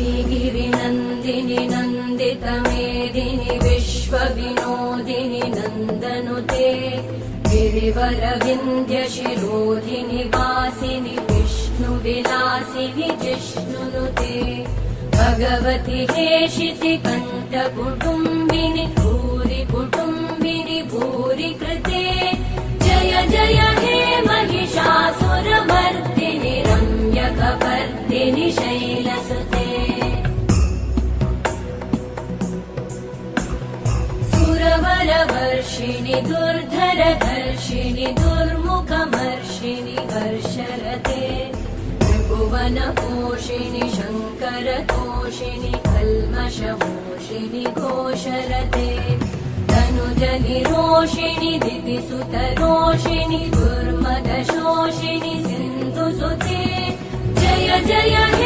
श्रीगिरिनन्दिनि नन्दितमेदिनि विश्वविनोदिनि नन्दनुते गिरिवरविन्ध्यशिरोधिनि वासिनि विष्णुविलासिनि जिष्णुनुते भगवति हेशिति कण्ठकुटुम्बिनि भूरि कुटुम्बिनि भूरि कृते जय जय हे महिषासुरमर्दिनि रम्यकपर्दिनि शैलसुते सुरवरवर्षिणि दुर्धरधर्षिणि दुर्मुखमर्षिणि हर्षरते त्रिभुवनपोषिणि शङ्करतोषिणि कल्मषमोषिणि घोषरते तनुजनिरोषिणि दितिसुतरोषिणि दुर्मदशोषिणि सिन्धुसुते जय जय हे